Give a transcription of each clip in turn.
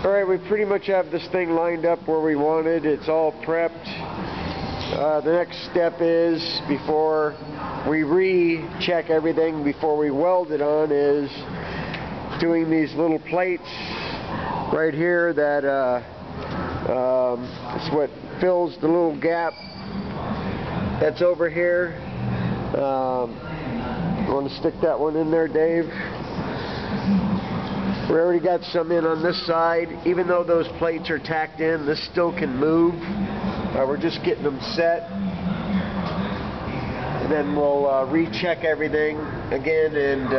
Alright, we pretty much have this thing lined up where we wanted. It's all prepped. The next step is, before we recheck everything, before we weld it on, is doing these little plates right here that it's what fills the little gap that's over here. You want to stick that one in there, Dave? We already got some in on this side. Even though those plates are tacked in, this still can move. We're just getting them set. And then we'll recheck everything again, and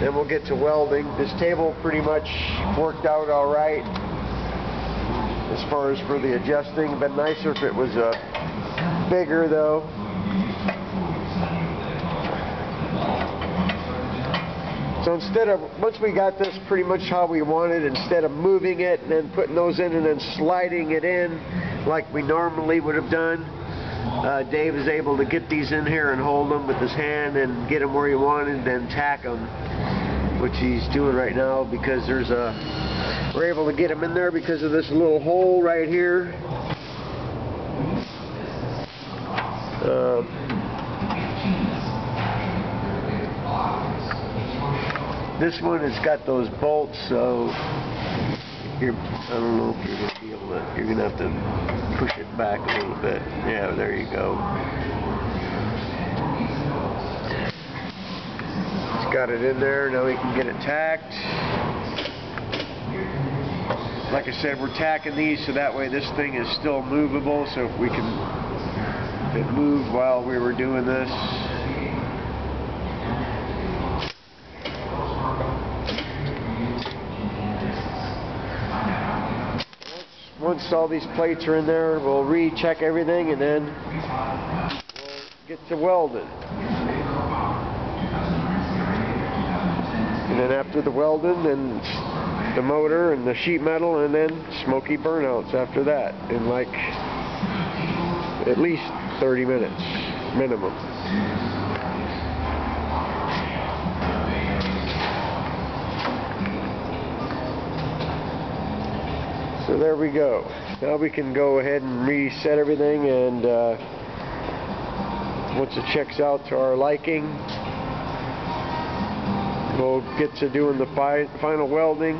then we'll get to welding. This table pretty much worked out all right as far as for the adjusting. It'd been nicer if it was bigger though. So once we got this pretty much how we wanted, instead of moving it and then putting those in and then sliding it in like we normally would have done, Dave is able to get these in here and hold them with his hand and get them where he wanted and then tack them, which he's doing right now, because we're able to get them in there because of this little hole right here. This one has got those bolts, so I don't know if you're going to be able to, you're going to have to push it back a little bit. Yeah, there you go. It's got it in there. Now we can get it tacked. Like I said, we're tacking these so that way this thing is still movable, so if we can, it moved while we were doing this. Once all these plates are in there, we'll recheck everything and then we'll get to welding. And then after the welding, then the motor and the sheet metal, and then smoky burnouts after that in like at least 30 minutes minimum. So there we go. Now we can go ahead and reset everything, and once it checks out to our liking, we'll get to doing the final welding.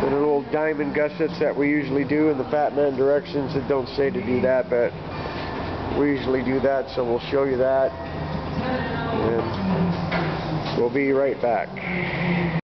The little diamond gussets that we usually do in the Fat Man directions, that don't say to do that, but we usually do that, so we'll show you that, and we'll be right back.